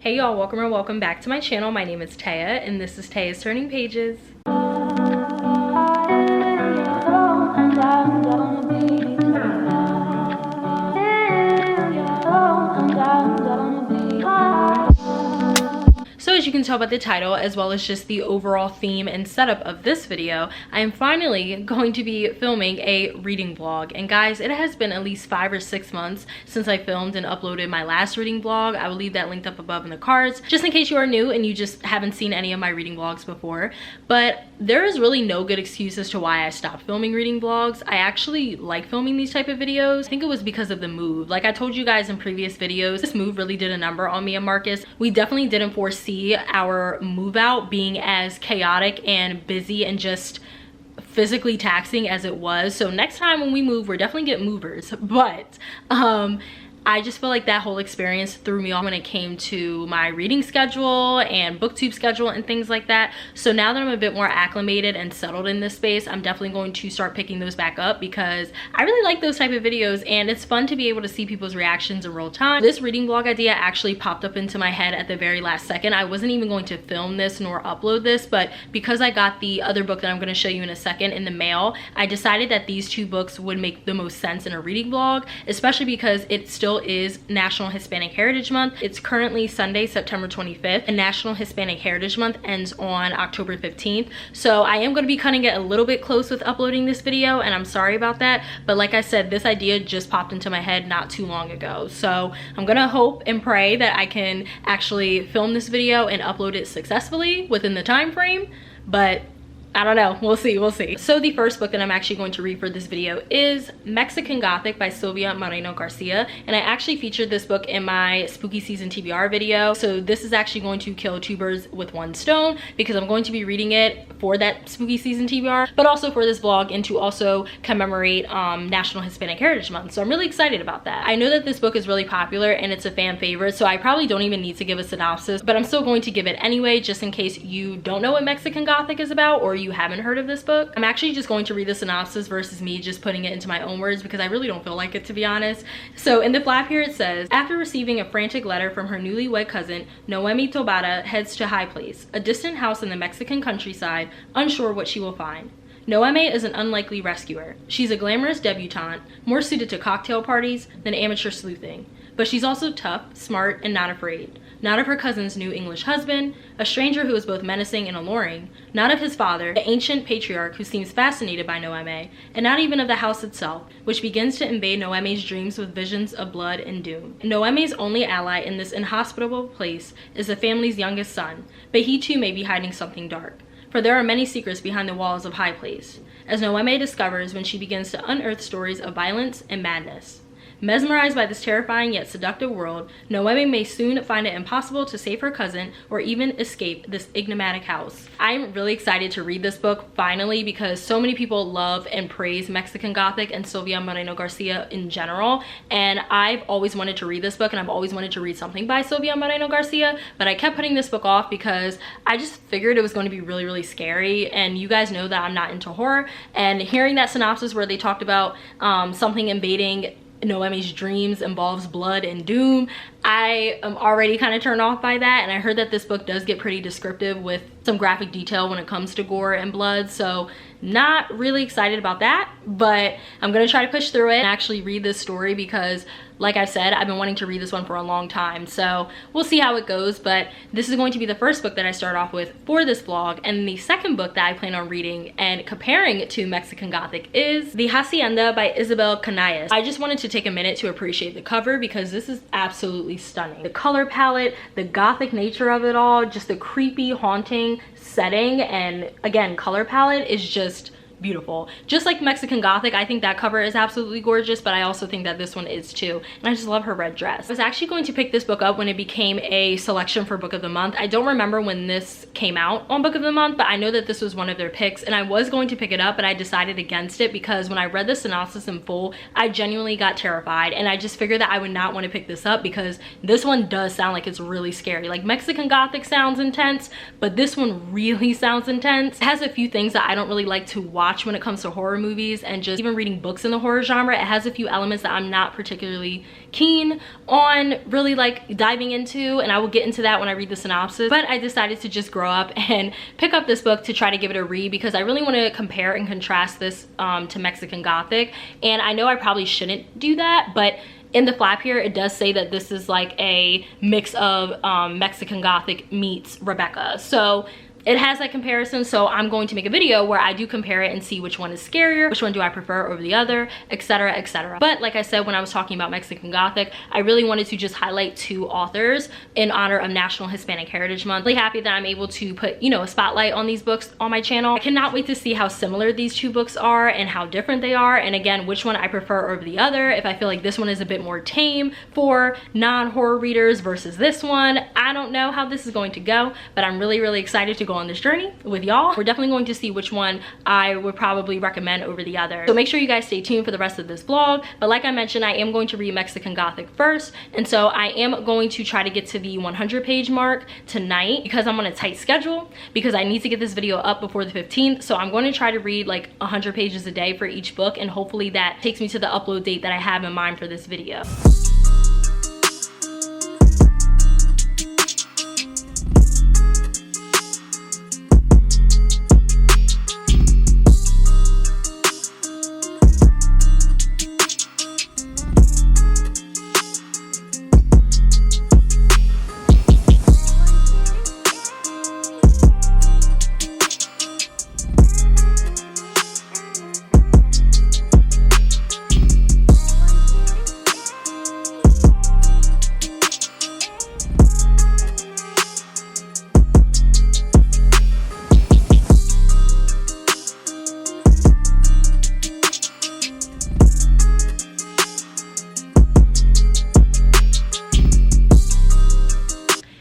Hey y'all, welcome or welcome back to my channel. My name is Taya and this is Taya's Turning Pages. So as you can tell by the title, as well as just the overall theme and setup of this video, I am finally going to be filming a reading vlog. And guys, it has been at least 5 or 6 months since I filmed and uploaded my last reading vlog. I will leave that linked up above in the cards, just in case you are new and you just haven't seen any of my reading vlogs before. But there is really no good excuse as to why I stopped filming reading vlogs. I actually like filming these type of videos. I think it was because of the move. Like I told you guys in previous videos, this move really did a number on me and Marcus. We definitely didn't foresee our move out being as chaotic and busy and just physically taxing as it was. So next time when we move, we're definitely getting movers. But I just feel like that whole experience threw me off when it came to my reading schedule and booktube schedule and things like that. So now that I'm a bit more acclimated and settled in this space, I'm definitely going to start picking those back up because I really like those type of videos and it's fun to be able to see people's reactions in real time. This reading vlog idea actually popped up into my head at the very last second. I wasn't even going to film this nor upload this, but because I got the other book that I'm going to show you in a second in the mail, I decided that these two books would make the most sense in a reading vlog, especially because it still is National Hispanic Heritage Month. It's currently Sunday, September 25th, and National Hispanic Heritage Month ends on October 15th. So I am going to be cutting it a little bit close with uploading this video, and I'm sorry about that. But like I said, this idea just popped into my head not too long ago. So I'm going to hope and pray that I can actually film this video and upload it successfully within the time frame. But I don't know, we'll see. So the first book that I'm actually going to read for this video is Mexican Gothic by Sylvia Moreno Garcia. And I actually featured this book in my spooky season TBR video. So this is actually going to kill two birds with one stone because I'm going to be reading it for that spooky season TBR, but also for this vlog and to also commemorate National Hispanic Heritage Month. So I'm really excited about that. I know that this book is really popular and it's a fan favorite, so I probably don't even need to give a synopsis, but I'm still going to give it anyway, just in case you don't know what Mexican Gothic is about or you haven't heard of this book. I'm actually just going to read the synopsis versus me just putting it into my own words because I really don't feel like it, to be honest. So in the flap here it says, after receiving a frantic letter from her newlywed cousin, Noemi Tobata heads to High Place, a distant house in the Mexican countryside, unsure what she will find. Noemi is an unlikely rescuer. She's a glamorous debutante, more suited to cocktail parties than amateur sleuthing. But she's also tough, smart, and not afraid. Not of her cousin's new English husband, a stranger who is both menacing and alluring. Not of his father, the ancient patriarch who seems fascinated by Noemi. And not even of the house itself, which begins to invade Noemi's dreams with visions of blood and doom. Noemi's only ally in this inhospitable place is the family's youngest son, but he too may be hiding something dark. For there are many secrets behind the walls of High Place, as Noemi discovers when she begins to unearth stories of violence and madness. Mesmerized by this terrifying yet seductive world, Noemi may soon find it impossible to save her cousin or even escape this enigmatic house. I'm really excited to read this book finally because so many people love and praise Mexican Gothic and Sylvia Moreno Garcia in general, and I've always wanted to read this book and I've always wanted to read something by Sylvia Moreno Garcia, but I kept putting this book off because I just figured it was going to be really, really scary, and you guys know that I'm not into horror, and hearing that synopsis where they talked about something invading Noemi's dreams involves blood and doom, I am already kind of turned off by that. And I heard that this book does get pretty descriptive with some graphic detail when it comes to gore and blood, so not really excited about that, but I'm gonna try to push through it and actually read this story because like I said, I've been wanting to read this one for a long time, so we'll see how it goes. But this is going to be the first book that I start off with for this vlog, and the second book that I plan on reading and comparing it to Mexican Gothic is The Hacienda by Isabel Canillas. I just wanted to take a minute to appreciate the cover because this is absolutely stunning. The color palette, the gothic nature of it all, just the creepy, haunting setting, and again, color palette is just beautiful. Just like Mexican Gothic, I think that cover is absolutely gorgeous, but I also think that this one is too. And I just love her red dress. I was actually going to pick this book up when it became a selection for Book of the Month. I don't remember when this came out on Book of the Month, but I know that this was one of their picks, and I was going to pick it up, but I decided against it because when I read the synopsis in full, I genuinely got terrified, and I just figured that I would not want to pick this up because this one does sound like it's really scary. Like Mexican Gothic sounds intense, but this one really sounds intense. It has a few things that I don't really like to watch watch when it comes to horror movies and just even reading books in the horror genre. It has a few elements that I'm not particularly keen on really like diving into, and I will get into that when I read the synopsis. But I decided to just grow up and pick up this book to try to give it a read, because I really want to compare and contrast this to Mexican Gothic. And I know I probably shouldn't do that, but in the flap here, it does say that this is like a mix of Mexican Gothic meets Rebecca. So it has that comparison, so I'm going to make a video where I do compare it and see which one is scarier, which one do I prefer over the other, etc, etc. But like I said, when I was talking about Mexican Gothic, I really wanted to just highlight 2 authors in honor of National Hispanic Heritage Month. Really happy that I'm able to put, you know, a spotlight on these books on my channel. I cannot wait to see how similar these 2 books are and how different they are, and again, which one I prefer over the other. If I feel like this one is a bit more tame for non-horror readers versus this one, I don't know how this is going to go, but I'm really, really excited to go on this journey with y'all. We're definitely going to see which one I would probably recommend over the other. So make sure you guys stay tuned for the rest of this vlog. But like I mentioned, I am going to read Mexican Gothic first. And so I am going to try to get to the 100 page mark tonight, because I'm on a tight schedule, because I need to get this video up before the 15th. So I'm going to try to read like 100 pages a day for each book, and hopefully that takes me to the upload date that I have in mind for this video.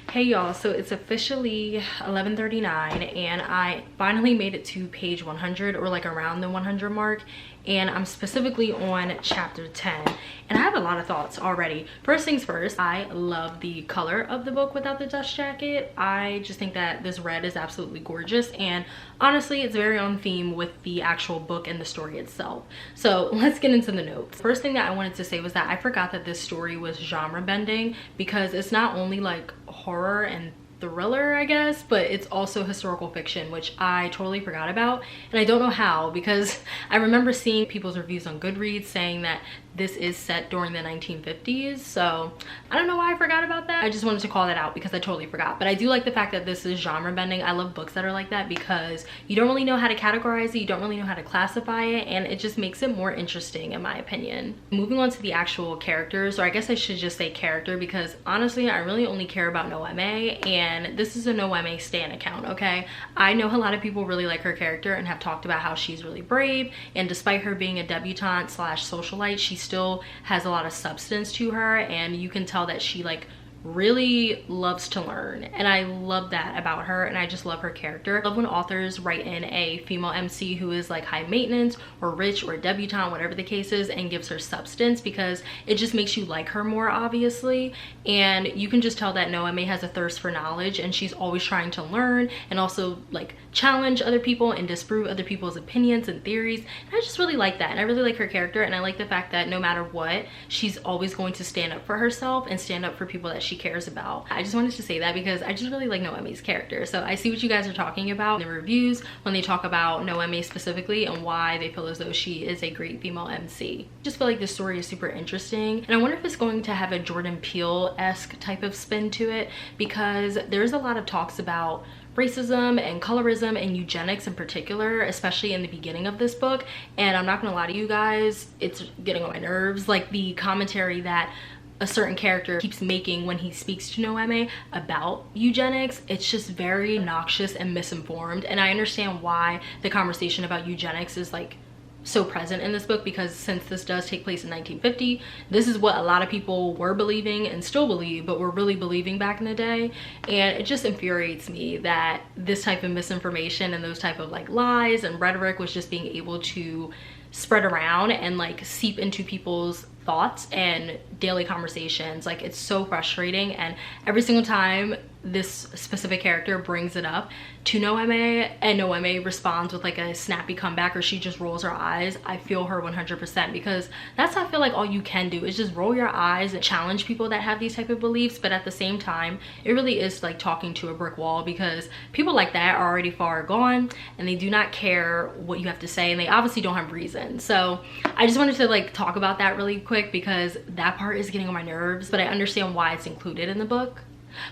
Hey y'all, so it's officially 11:39 and I finally made it to page 100, or like around the 100 mark, and I'm specifically on chapter 10, and I have a lot of thoughts already. First things first, I love the color of the book without the dust jacket. I just think that this red is absolutely gorgeous, and honestly it's very on theme with the actual book and the story itself. So let's get into the notes. First thing that I wanted to say was that I forgot that this story was genre bending, because it's not only like horror and thriller, I guess, but it's also historical fiction, which I totally forgot about. And I don't know how, because I remember seeing people's reviews on Goodreads saying that this is set during the 1950s, so I don't know why I forgot about that. I just wanted to call that out because I totally forgot. But I do like the fact that this is genre bending. I love books that are like that, because you don't really know how to categorize it, you don't really know how to classify it, and it just makes it more interesting in my opinion. Moving on to the actual characters, or I guess I should just say character, because honestly I really only care about Noemi, and this is a Noemi stan account, okay? I know a lot of people really like her character and have talked about how she's really brave, and despite her being a debutante slash socialite, she still has a lot of substance to her, and you can tell that she like really loves to learn, and I love that about her, and I just love her character. I love when authors write in a female MC who is like high maintenance or rich or debutante, whatever the case is, and gives her substance, because it just makes you like her more, obviously. And you can just tell that Noemi has a thirst for knowledge, and she's always trying to learn and also like challenge other people and disprove other people's opinions and theories, and I just really like that. And I really like her character, and I like the fact that no matter what, she's always going to stand up for herself and stand up for people that she cares about. I just wanted to say that because I just really like Noemi's character. So I see what you guys are talking about in the reviews when they talk about Noemi specifically and why they feel as though she is a great female MC. I just feel like this story is super interesting, and I wonder if it's going to have a Jordan Peele-esque type of spin to it, because there's a lot of talks about racism and colorism and eugenics in particular, especially in the beginning of this book. And I'm not gonna lie to you guys, it's getting on my nerves. Like the commentary that a certain character keeps making when he speaks to Noemi about eugenics, it's just very obnoxious and misinformed. And I understand why the conversation about eugenics is like so present in this book, because since this does take place in 1950, this is what a lot of people were believing and still believe, but were really believing back in the day. And it just infuriates me that this type of misinformation and those type of like lies and rhetoric was just being able to spread around and like seep into people's thoughts and daily conversations. Like, it's so frustrating, and every single time this specific character brings it up to Noemi and Noemi responds with like a snappy comeback, or she just rolls her eyes, I feel her 100%, because that's, I feel like, all you can do is just roll your eyes and challenge people that have these type of beliefs. But at the same time, it really is like talking to a brick wall, because people like that are already far gone and they do not care what you have to say, and they obviously don't have reason. So I just wanted to like talk about that really quick, because that part is getting on my nerves, but I understand why it's included in the book,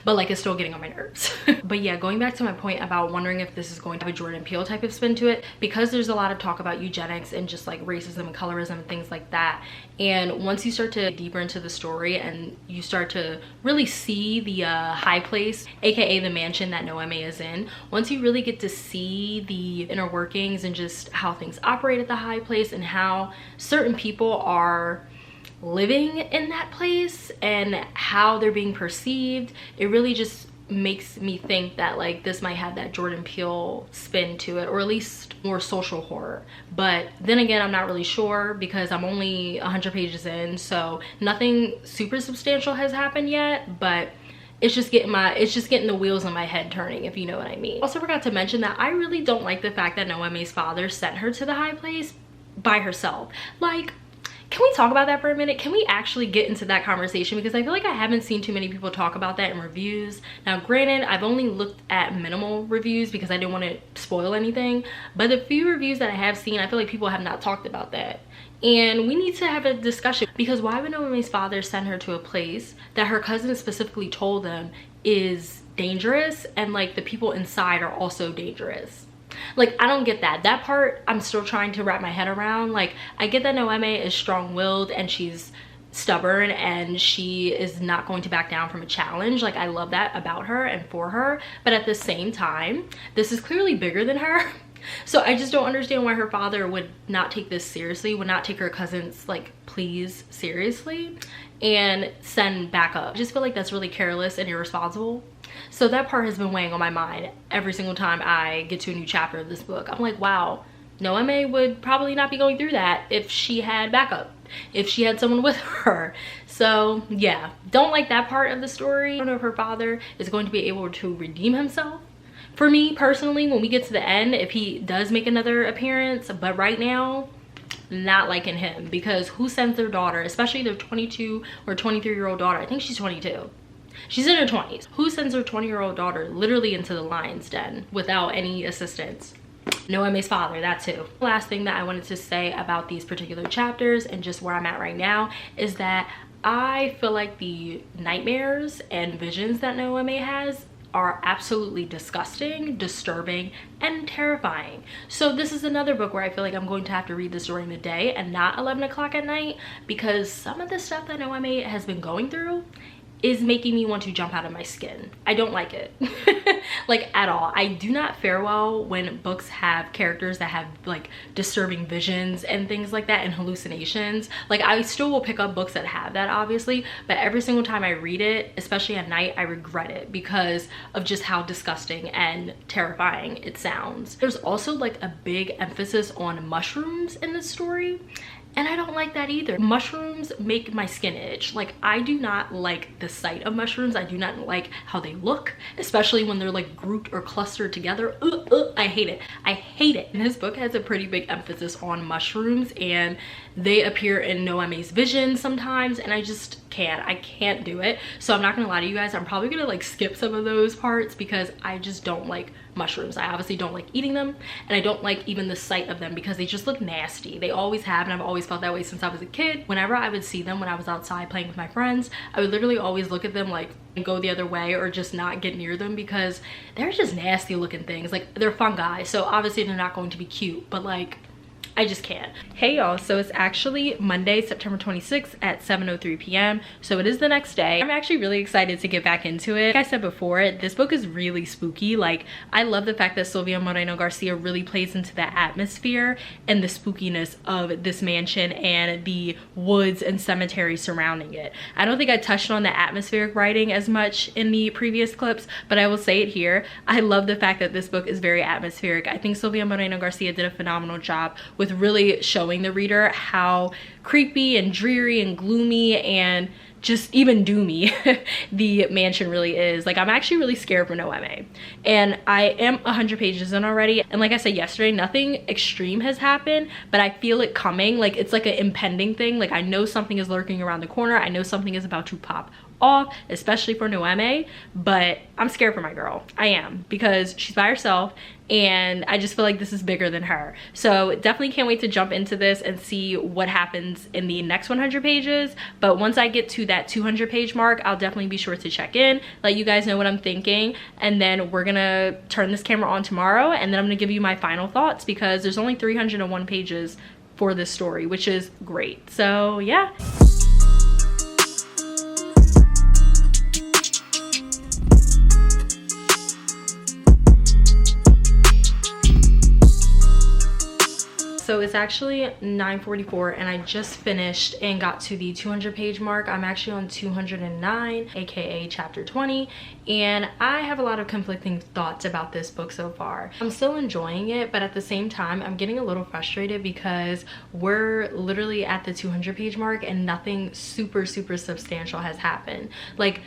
but like it's still getting on my nerves. But yeah, going back to my point about wondering if this is going to have a Jordan Peele type of spin to it, because there's a lot of talk about eugenics and just like racism and colorism and things like that. And once you start to dig deeper into the story and you start to really see the high place, aka the mansion that Noemi is in, once you really get to see the inner workings and just how things operate at the high place and how certain people are living in that place and how they're being perceived, it really just makes me think that like this might have that Jordan Peele spin to it, or at least more social horror. But then again, I'm not really sure, because I'm only 100 pages in, so nothing super substantial has happened yet, but it's just getting the wheels in my head turning, if you know what I mean. Also forgot to mention that I really don't like the fact that Noemi's father sent her to the high place by herself. Like, can we talk about that for a minute? Can we actually get into that conversation? Because I feel like I haven't seen too many people talk about that in reviews. Now, granted, I've only looked at minimal reviews because I didn't want to spoil anything. But the few reviews that I have seen, I feel like people have not talked about that. And we need to have a discussion, because why would Noemi's father send her to a place that her cousin specifically told them is dangerous, and like the people inside are also dangerous? Like, I don't get that part. I'm still trying to wrap my head around. Like, I get that Noemi is strong-willed and she's stubborn and she is not going to back down from a challenge. Like, I love that about her and for her, but at the same time, this is clearly bigger than her. So I just don't understand why her father would not take this seriously, would not take her cousin's like pleas seriously and send backup. I just feel like that's really careless and irresponsible. So that part has been weighing on my mind every single time I get to a new chapter of this book. I'm like, wow, Noemi would probably not be going through that if she had backup, if she had someone with her. So yeah, don't like that part of the story. I don't know if her father is going to be able to redeem himself. For me personally, when we get to the end, if he does make another appearance, but right now, not liking him, because who sends their daughter, especially their 22 or 23-year-old daughter, I think she's 22. She's in her 20s. Who sends her 20-year-old daughter literally into the lion's den without any assistance? Noemi's father, that too. The last thing that I wanted to say about these particular chapters and just where I'm at right now is that I feel like the nightmares and visions that Noemi has are absolutely disgusting, disturbing, and terrifying. So this is another book where I feel like I'm going to have to read this during the day and not 11 o'clock at night, because some of the stuff that Noemi has been going through is making me want to jump out of my skin. I don't like it. Like, at all. I do not fare well when books have characters that have like disturbing visions and things like that, and hallucinations. Like, I still will pick up books that have that, obviously, but every single time I read it, especially at night, I regret it because of just how disgusting and terrifying it sounds. There's also like a big emphasis on mushrooms in this story, and I don't like that either. Mushrooms make my skin itch. Like, I do not like the sight of mushrooms. I do not like how they look, especially when they're like grouped or clustered together. I hate it. I hate it. And this book has a pretty big emphasis on mushrooms, and they appear in Noemi's vision sometimes, and I just can't. I can't do it. So I'm not gonna lie to you guys, I'm probably gonna like skip some of those parts because I just don't like mushrooms. I obviously don't like eating them, and I don't like even the sight of them because they just look nasty. They always have, and I've always felt that way since I was a kid. Whenever I would see them when I was outside playing with my friends, I would literally always look at them like and go the other way or just not get near them because they're just nasty looking things. Like, they're fungi, so obviously they're not going to be cute, but like, I just can't. Hey y'all, so it's actually Monday, September 26th at 7:03 p.m. So it is the next day. I'm actually really excited to get back into it. Like I said before, this book is really spooky. Like, I love the fact that Silvia Moreno Garcia really plays into the atmosphere and the spookiness of this mansion and the woods and cemetery surrounding it. I don't think I touched on the atmospheric writing as much in the previous clips, but I will say it here. I love the fact that this book is very atmospheric. I think Silvia Moreno Garcia did a phenomenal job with really showing the reader how creepy and dreary and gloomy and just even doomy the mansion really is. Like, I'm actually really scared for Noemi, and I am 100 pages in already, and like I said yesterday, nothing extreme has happened, but I feel it coming. Like, it's like an impending thing. Like, I know something is lurking around the corner. I know something is about to pop off, especially for Noemi, but I'm scared for my girl. I am, because she's by herself, and I just feel like this is bigger than her. So definitely can't wait to jump into this and see what happens in the next 100 pages. But once I get to that 200 page mark, I'll definitely be sure to check in, let you guys know what I'm thinking, and then we're gonna turn this camera on tomorrow, and then I'm gonna give you my final thoughts, because there's only 301 pages for this story, which is great. So yeah. So it's actually 9:44 and I just finished and got to the 200 page mark. I'm actually on 209, aka chapter 20, and I have a lot of conflicting thoughts about this book so far. I'm still enjoying it, but at the same time I'm getting a little frustrated because we're literally at the 200 page mark and nothing super substantial has happened. Like,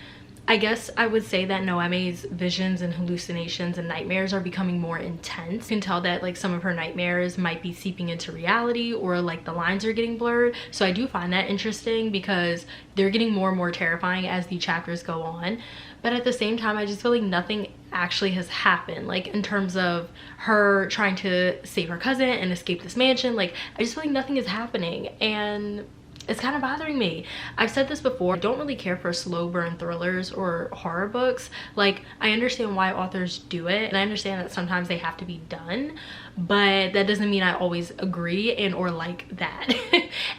I guess I would say that Noemi's visions and hallucinations and nightmares are becoming more intense. You can tell that like some of her nightmares might be seeping into reality, or like the lines are getting blurred. So I do find that interesting because they're getting more and more terrifying as the chapters go on. But at the same time, I just feel like nothing actually has happened, like in terms of her trying to save her cousin and escape this mansion. Like, I just feel like nothing is happening, and it's kind of bothering me. I've said this before, I don't really care for slow burn thrillers or horror books. Like, I understand why authors do it, and I understand that sometimes they have to be done, but that doesn't mean I always agree and or like that.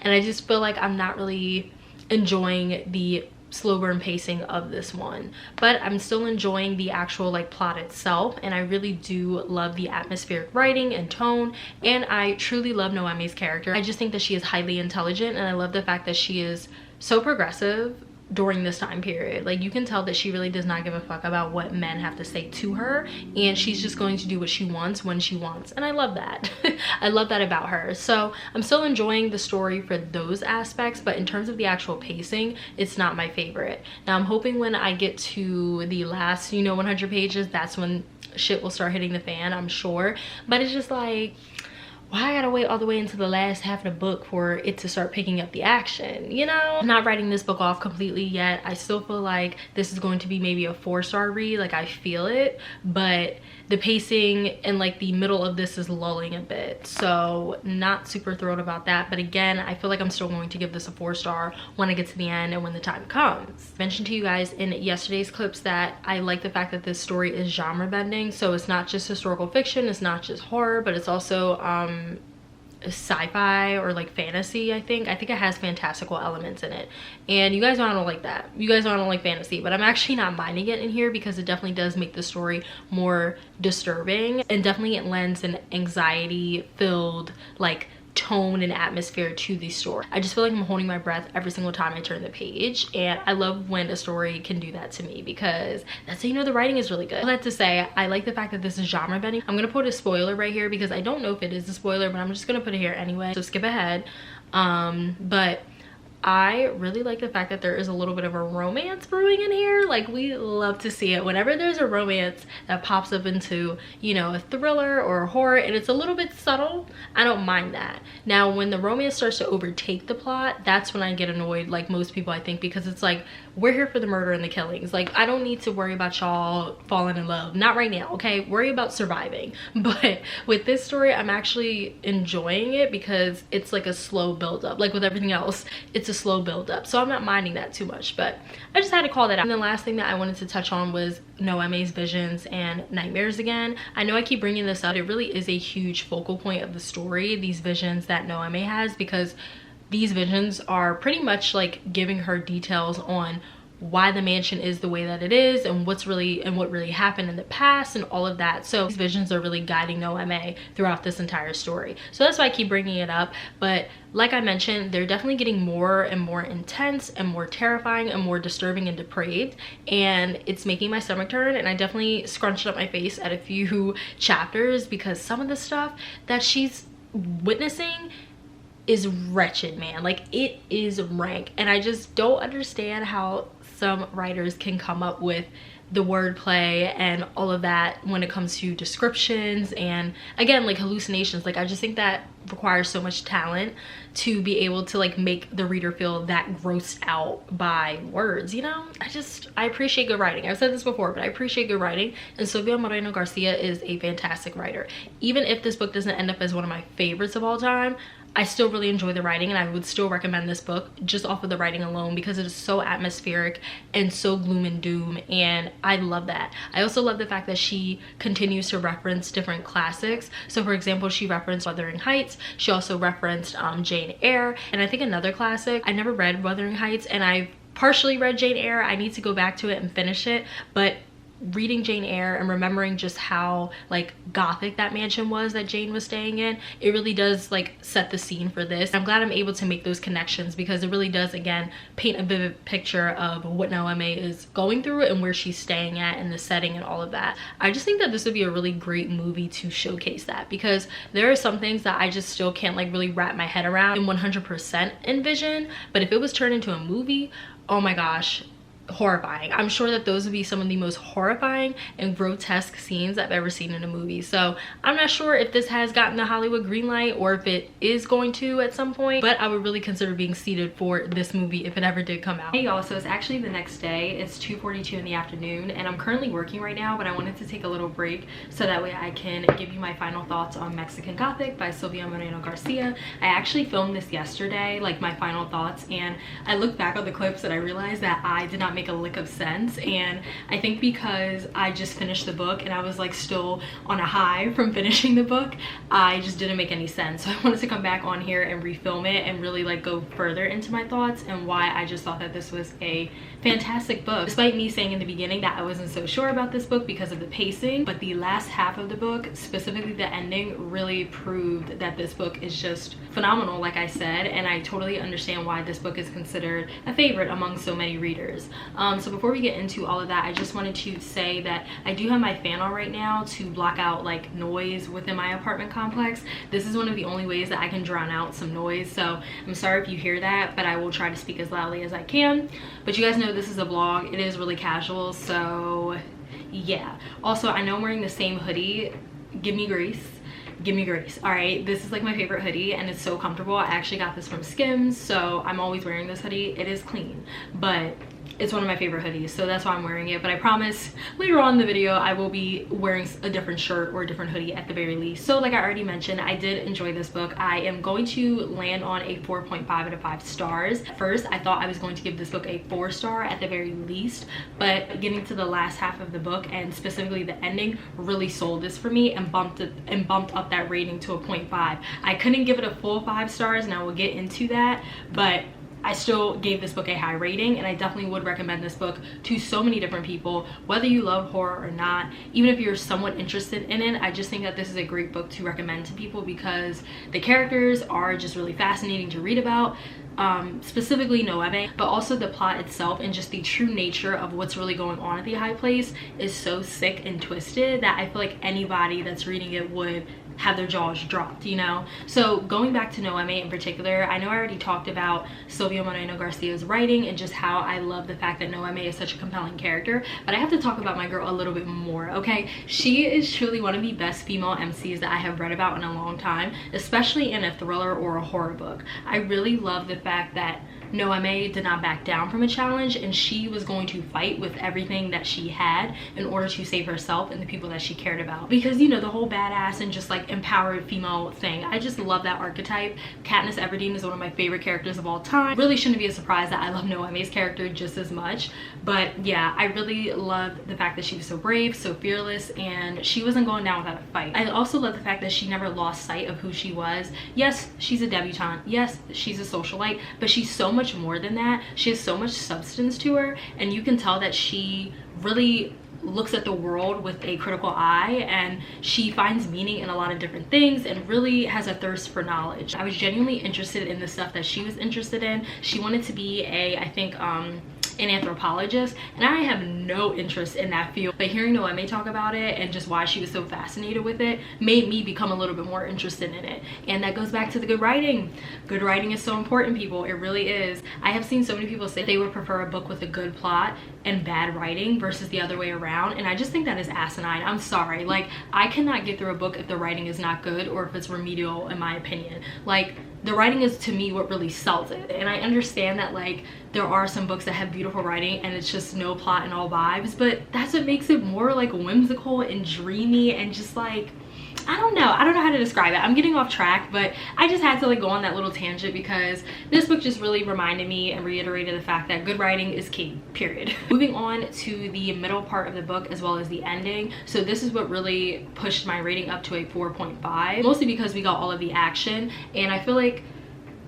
And I just feel like I'm not really enjoying the slow burn pacing of this one, but I'm still enjoying the actual like plot itself, and I really do love the atmospheric writing and tone, and I truly love Noemi's character. I just think that she is highly intelligent, and I love the fact that she is so progressive during this time period. Like, you can tell that she really does not give a fuck about what men have to say to her, and she's just going to do what she wants when she wants, and I love that. I love that about her. So I'm still enjoying the story for those aspects, but in terms of the actual pacing, it's not my favorite. Now I'm hoping when I get to the last 100 pages, that's when shit will start hitting the fan, I'm sure. But it's just like, why I gotta wait all the way into the last half of the book for it to start picking up the action, I'm not writing this book off completely yet. I still feel like this is going to be maybe a 4-star read. Like, I feel it, but the pacing and like the middle of this is lulling a bit, so not super thrilled about that. But again, I feel like I'm still going to give this a 4-star when I get to the end and when the time comes. I mentioned to you guys in yesterday's clips that I like the fact that this story is genre bending, so it's not just historical fiction, it's not just horror, but it's also sci-fi or like fantasy. I think it has fantastical elements in it, and you guys know I don't like that. You guys know I don't like fantasy, but I'm actually not minding it in here because it definitely does make the story more disturbing, and definitely it lends an anxiety filled like tone and atmosphere to the story. I just feel like I'm holding my breath every single time I turn the page, and I love when a story can do that to me because that's how you know the writing is really good. All that to say, I like the fact that this is genre bending. I'm gonna put a spoiler right here because I don't know if it is a spoiler, but I'm just gonna put it here anyway, so skip ahead. But I really like the fact that there is a little bit of a romance brewing in here. Like, we love to see it. Whenever there's a romance that pops up into, a thriller or a horror, and it's a little bit subtle, I don't mind that. Now, when the romance starts to overtake the plot, that's when I get annoyed, like most people, I think, because it's like, we're here for the murder and the killings. Like, I don't need to worry about y'all falling in love. Not right now, okay? Worry about surviving. But with this story, I'm actually enjoying it because it's like a slow build-up. Like with everything else, it's a slow build-up. So I'm not minding that too much, but I just had to call that out. And the last thing that I wanted to touch on was Noemi's visions and nightmares again. I know I keep bringing this up. It really is a huge focal point of the story, these visions that Noemi has, because these visions are pretty much like giving her details on why the mansion is the way that it is, and what really happened in the past and all of that. So these visions are really guiding Noemi throughout this entire story. So that's why I keep bringing it up. But like I mentioned, they're definitely getting more and more intense and more terrifying and more disturbing and depraved, and it's making my stomach turn. And I definitely scrunched up my face at a few chapters because some of the stuff that she's witnessing is wretched, man. Like, it is rank, and I just don't understand how some writers can come up with the wordplay and all of that when it comes to descriptions and, again, like hallucinations. Like, I just think that requires so much talent to be able to like make the reader feel that grossed out by words, you know? I appreciate good writing. I've said this before, but I appreciate good writing, and Sofia Moreno Garcia is a fantastic writer. Even if this book doesn't end up as one of my favorites of all time, I still really enjoy the writing, and I would still recommend this book just off of the writing alone because it is so atmospheric and so gloom and doom, and I love that. I also love the fact that she continues to reference different classics. So for example, she referenced Wuthering Heights. She also referenced Jane Eyre, and I think another classic. I never read Wuthering Heights, and I've partially read Jane Eyre. I need to go back to it and finish it, but reading Jane Eyre and remembering just how like gothic that mansion was that Jane was staying in, it really does like set the scene for this. I'm glad I'm able to make those connections because it really does, again, paint a vivid picture of what Noemi is going through and where she's staying at and the setting and all of that. I just think that this would be a really great movie to showcase that, because there are some things that I just still can't like really wrap my head around and 100% envision, but if it was turned into a movie, oh my gosh, horrifying. I'm sure that those would be some of the most horrifying and grotesque scenes I've ever seen in a movie. So I'm not sure if this has gotten the Hollywood green light or if it is going to at some point, but I would really consider being seated for this movie if it ever did come out. Hey y'all, so it's actually the next day. It's 2:42 in the afternoon, and I'm currently working right now, but I wanted to take a little break so that way I can give you my final thoughts on Mexican Gothic by Sofia Moreno Garcia. I actually filmed this yesterday, like my final thoughts, and I looked back on the clips and I realized that I did not make a lick of sense, and I think because I just finished the book and I was like still on a high from finishing the book, I just didn't make any sense. So I wanted to come back on here and refilm it and really like go further into my thoughts and why I just thought that this was a fantastic book, despite me saying in the beginning that I wasn't so sure about this book because of the pacing. But the last half of the book, specifically the ending, really proved that this book is just phenomenal, like I said, and I totally understand why this book is considered a favorite among so many readers. So before we get into all of that, I just wanted to say that I do have my fan on right now to block out like noise within my apartment complex. This is one of the only ways that I can drown out some noise, so I'm sorry if you hear that, but I will try to speak as loudly as I can. But you guys know this is a vlog. It is really casual, so yeah. Also, I know I'm wearing the same hoodie. Give me grace. Give me grace. All right, this is like my favorite hoodie and it's so comfortable. I actually got this from Skims, so I'm always wearing this hoodie. It is clean, but it's one of my favorite hoodies, so that's why I'm wearing it. But I promise later on in the video I will be wearing a different shirt or a different hoodie at the very least. So like I already mentioned, I did enjoy this book. I am going to land on a 4.5 out of 5 stars. First, I thought I was going to give this book a 4-star at the very least, but getting to the last half of the book and specifically the ending really sold this for me and bumped up that rating to a 0.5. I couldn't give it a full 5 stars, and I will get into that, but I still gave this book a high rating, and I definitely would recommend this book to so many different people, whether you love horror or not. Even if you're somewhat interested in it, I just think that this is a great book to recommend to people because the characters are just really fascinating to read about. Specifically Noemi, but also the plot itself and just the true nature of what's really going on at the high place is so sick and twisted that I feel like anybody that's reading it would have their jaws dropped, you know? So going back to Noemi in particular, I know I already talked about Sofia Moreno Garcia's writing and just how I love the fact that Noemi is such a compelling character, but I have to talk about my girl a little bit more, okay? She is truly one of the best female MCs that I have read about in a long time, especially in a thriller or a horror book. I really love the fact that Noemi did not back down from a challenge, and she was going to fight with everything that she had in order to save herself and the people that she cared about. Because, you know, the whole badass and just like empowered female thing, I just love that archetype. Katniss Everdeen is one of my favorite characters of all time. Really shouldn't be a surprise that I love Noemi's character just as much, but yeah, I really love the fact that she was so brave, so fearless, and she wasn't going down without a fight. I also love the fact that she never lost sight of who she was. Yes, she's a debutante. Yes, she's a socialite, but she's so much more than that. She has so much substance to her, and you can tell that she really looks at the world with a critical eye, and she finds meaning in a lot of different things and really has a thirst for knowledge. I was genuinely interested in the stuff that she was interested in. She wanted to be a, I think, an anthropologist, and I have no interest in that field. But hearing Noemi talk about it and just why she was so fascinated with it made me become a little bit more interested in it. And that goes back to the good writing. Good writing is so important, people. It really is. I have seen so many people say they would prefer a book with a good plot and bad writing versus the other way around, and I just think that is asinine. I'm sorry. Like, I cannot get through a book if the writing is not good or if it's remedial, in my opinion. Like, the writing is, to me, what really sells it. And I understand that, like, there are some books that have beautiful writing and it's just no plot and all vibes, but that's what makes it more like whimsical and dreamy and just like, I don't know how to describe it. I'm getting off track, but I just had to like go on that little tangent because this book just really reminded me and reiterated the fact that good writing is key, period. Moving on to the middle part of the book as well as the ending. So this is what really pushed my rating up to a 4.5, mostly because we got all of the action, and I feel like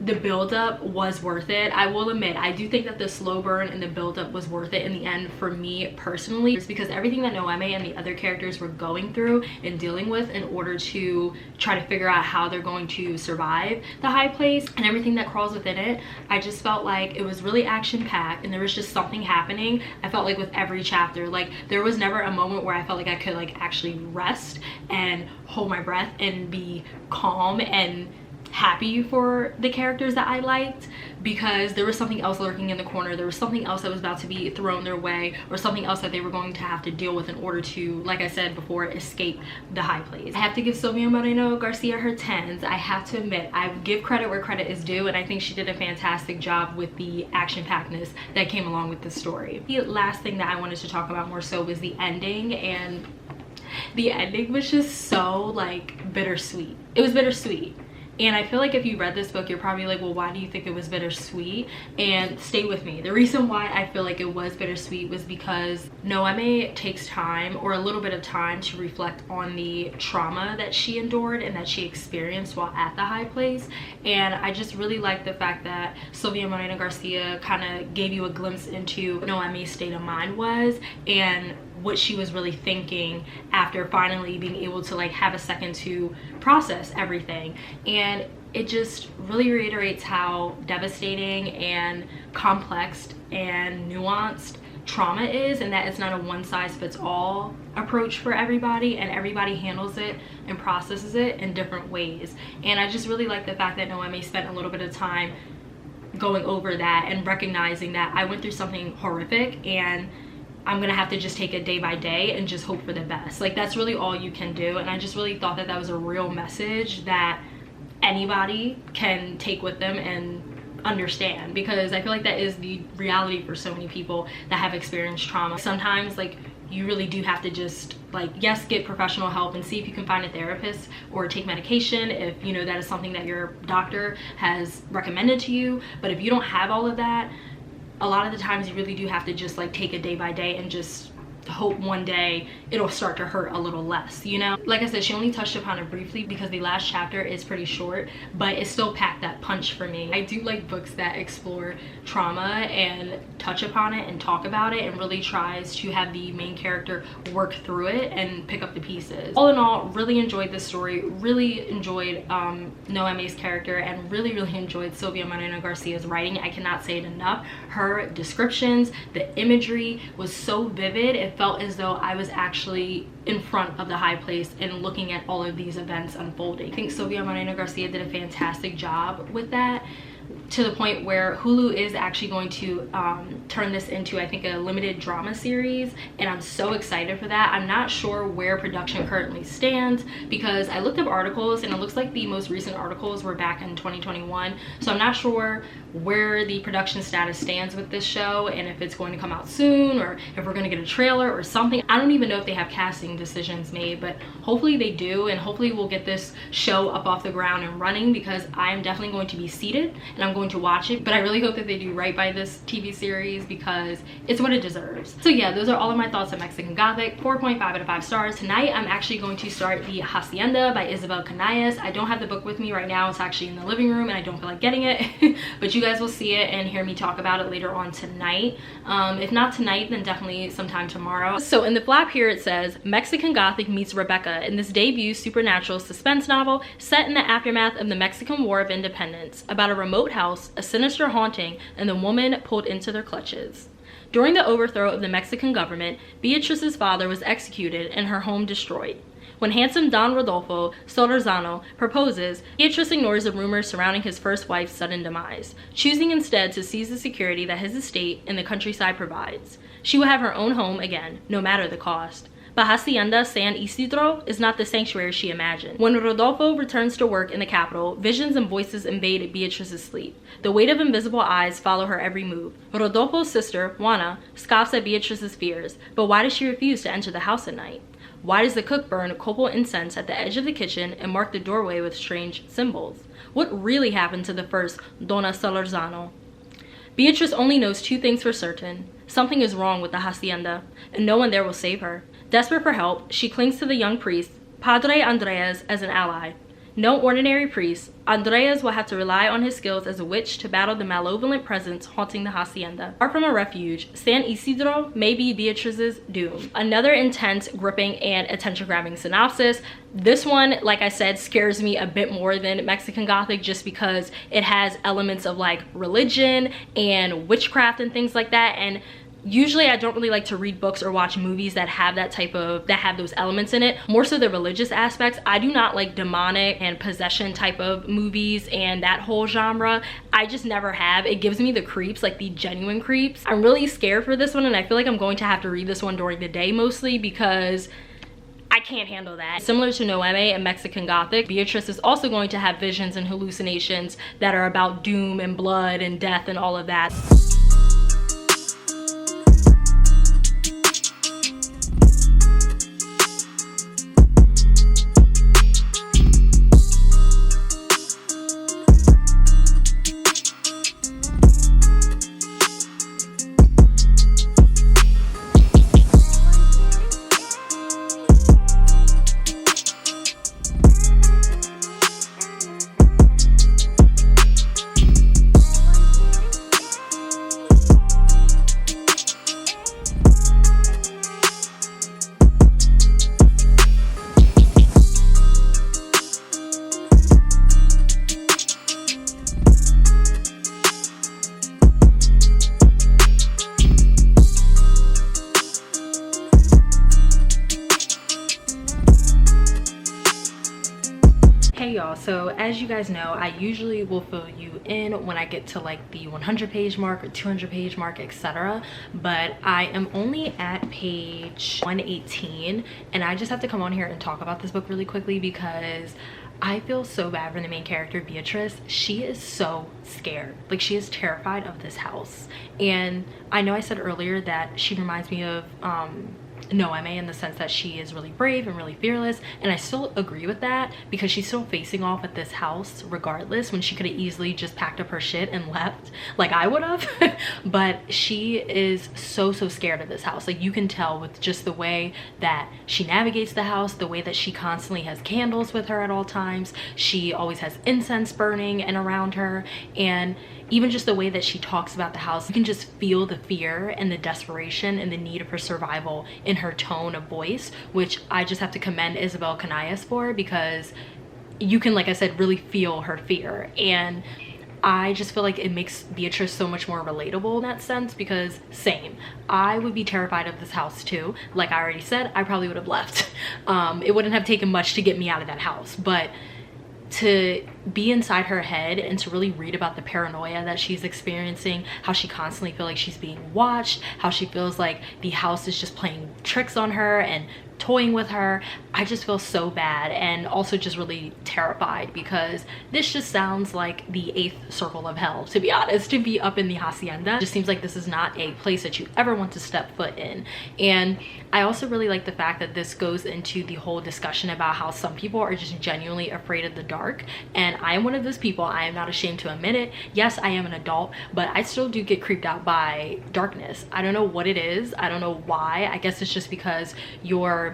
the buildup was worth it. I will admit, I do think that the slow burn and the buildup was worth it in the end for me personally. It's because everything that Noemi and the other characters were going through and dealing with in order to try to figure out how they're going to survive the high place and everything that crawls within it, I just felt like it was really action-packed and there was just something happening. I felt like with every chapter, like there was never a moment where I felt like I could like actually rest and hold my breath and be calm and happy for the characters that I liked, because there was something else lurking in the corner. There was something else that was about to be thrown their way, or something else that they were going to have to deal with in order to, like I said before, escape the high place. I have to give Sylvia Moreno Garcia her 10s. I have to admit, I give credit where credit is due, and I think she did a fantastic job with the action-packedness that came along with the story. The last thing that I wanted to talk about more so was the ending, and the ending was just so like bittersweet. It was bittersweet. And I feel like if you read this book, you're probably like, well, why do you think it was bittersweet? And stay with me. The reason why I feel like it was bittersweet was because Noemi takes time, or a little bit of time, to reflect on the trauma that she endured and that she experienced while at the high place. And I just really like the fact that Sylvia Moreno Garcia kind of gave you a glimpse into Noemi's state of mind was, and what she was really thinking after finally being able to like have a second to process everything. And it just really reiterates how devastating and complex and nuanced trauma is, and that it's not a one-size-fits-all approach for everybody, and everybody handles it and processes it in different ways. And I just really like the fact that Noemi spent a little bit of time going over that and recognizing that I went through something horrific, and I'm gonna have to just take it day by day and just hope for the best. Like, that's really all you can do. And I just really thought that that was a real message that anybody can take with them and understand, because I feel like that is the reality for so many people that have experienced trauma. Sometimes like you really do have to just like, yes, get professional help and see if you can find a therapist or take medication if you know that is something that your doctor has recommended to you. But if you don't have all of that, a lot of the times you really do have to just like take it day by day and just hope one day it'll start to hurt a little less, you know? Like I said, she only touched upon it briefly because the last chapter is pretty short, but it still packed that punch for me. I do like books that explore trauma and touch upon it and talk about it and really tries to have the main character work through it and pick up the pieces. All in all, really enjoyed this story, really enjoyed Noemi's character, and really enjoyed Sylvia Moreno Garcia's writing. I cannot say it enough. Her descriptions, the imagery was so vivid. It felt as though I was actually in front of the high place and looking at all of these events unfolding. I think Sylvia Moreno Garcia did a fantastic job with that, to the point where Hulu is actually going to turn this into, I think, a limited drama series, and I'm so excited for that. I'm not sure where production currently stands, because I looked up articles and it looks like the most recent articles were back in 2021, so I'm not sure where the production status stands with this show and if it's going to come out soon or if we're going to get a trailer or something. I don't even know if they have casting decisions made, but hopefully they do, and hopefully we'll get this show up off the ground and running, because I am definitely going to be seated and I'm going to watch it. But I really hope that they do right by this TV series because it's what it deserves. So yeah, those are all of my thoughts on Mexican Gothic. 4.5 out of 5 stars. Tonight I'm actually going to start The Hacienda by Isabel Canillas. I don't have the book with me right now. It's actually in the living room and I don't feel like getting it but you guys will see it and hear me talk about it later on tonight. If not tonight, then definitely sometime tomorrow. So in the flap here it says, Mexican Gothic meets Rebecca in this debut supernatural suspense novel set in the aftermath of the Mexican War of Independence, about a remote house, a sinister haunting, and the woman pulled into their clutches. During the overthrow of the Mexican government, Beatrice's father was executed and her home destroyed. When handsome Don Rodolfo Solorzano proposes, Beatrice ignores the rumors surrounding his first wife's sudden demise, choosing instead to seize the security that his estate in the countryside provides. She will have her own home again, no matter the cost. But Hacienda San Isidro is not the sanctuary she imagined. When Rodolfo returns to work in the capital, visions and voices invade Beatrice's sleep. The weight of invisible eyes follow her every move. Rodolfo's sister, Juana, scoffs at Beatrice's fears, but why does she refuse to enter the house at night? Why does the cook burn copal incense at the edge of the kitchen and mark the doorway with strange symbols? What really happened to the first Donna Solorzano? Beatrice only knows two things for certain. Something is wrong with the hacienda, and no one there will save her. Desperate for help, she clings to the young priest, Padre Andreas, as an ally. No ordinary priest, Andreas will have to rely on his skills as a witch to battle the malevolent presence haunting the hacienda. Far from a refuge, San Isidro may be Beatrice's doom. Another intense, gripping, and attention-grabbing synopsis. This one, like I said, scares me a bit more than Mexican Gothic just because it has elements of like religion and witchcraft and things like that, and usually I don't really like to read books or watch movies that have those elements in it, more so the religious aspects. I do not like demonic and possession type of movies and that whole genre. I just never have. It gives me the creeps, like the genuine creeps. I'm really scared for this one, and I feel like I'm going to have to read this one during the day mostly because I can't handle that. Similar to Noemi and Mexican Gothic, Beatrice is also going to have visions and hallucinations that are about doom and blood and death and all of that. Hey y'all, so as you guys know, I usually will fill you in when I get to like the 100-page mark or 200-page mark, etc. But I am only at page 118, and I just have to come on here and talk about this book really quickly because I feel so bad for the main character, Beatrice. She is so scared. Like, she is terrified of this house. And I know I said earlier that she reminds me of Noemi in the sense that she is really brave and really fearless, and I still agree with that because she's still facing off at this house regardless, when she could have easily just packed up her shit and left like I would have. But she is so scared of this house. Like, you can tell with just the way that she navigates the house, the way that she constantly has candles with her at all times. She always has incense burning and around her, and even just the way that she talks about the house, you can just feel the fear and the desperation and the need of her survival in her tone of voice, which I just have to commend Isabel Canillas for, because you can, like I said, really feel her fear. And I just feel like it makes Beatrice so much more relatable in that sense, because same, I would be terrified of this house too. Like I already said, I probably would have left. It wouldn't have taken much to get me out of that house, but to be inside her head and to really read about the paranoia that she's experiencing, how she constantly feels like she's being watched, how she feels like the house is just playing tricks on her and toying with her, I just feel so bad, and also just really terrified, because this just sounds like the 8th circle of hell, to be honest, to be up in the hacienda. It just seems like this is not a place that you ever want to step foot in. And I also really like the fact that this goes into the whole discussion about how some people are just genuinely afraid of the dark, and I am one of those people. I am not ashamed to admit it. Yes, I am an adult, but I still do get creeped out by darkness. I don't know what it is. I don't know why. I guess it's just because your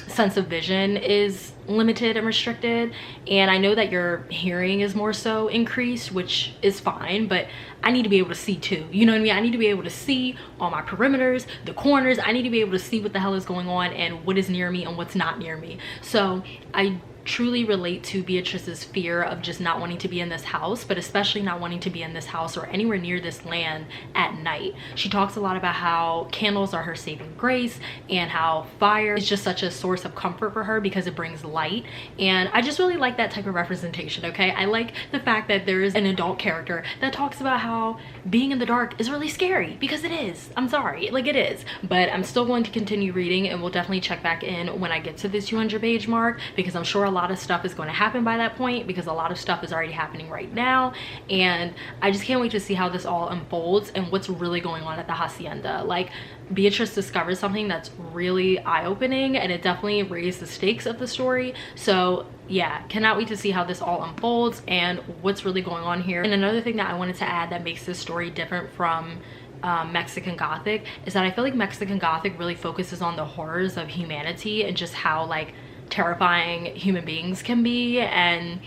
sense of vision is limited and restricted, and I know that your hearing is more so increased, which is fine, but I need to be able to see too, you know what I mean? I need to be able to see all my perimeters, the corners. I need to be able to see what the hell is going on and what is near me and what's not near me. So I truly relate to Beatrice's fear of just not wanting to be in this house, but especially not wanting to be in this house or anywhere near this land at night. She talks a lot about how candles are her saving grace and how fire is just such a source of comfort for her because it brings light. And I just really like that type of representation, okay? I like the fact that there is an adult character that talks about how being in the dark is really scary, because it is. I'm sorry, like, it is. But I'm still going to continue reading, and we'll definitely check back in when I get to this 200 page mark, because I'm sure a lot of stuff is going to happen by that point, because a lot of stuff is already happening right now. And I just can't wait to see how this all unfolds and what's really going on at the hacienda. Like, Beatrice discovers something that's really eye-opening, and it definitely raised the stakes of the story. So yeah, cannot wait to see how this all unfolds and what's really going on here. And another thing that I wanted to add that makes this story different from Mexican Gothic is that I feel like Mexican Gothic really focuses on the horrors of humanity and just how like terrifying human beings can be, and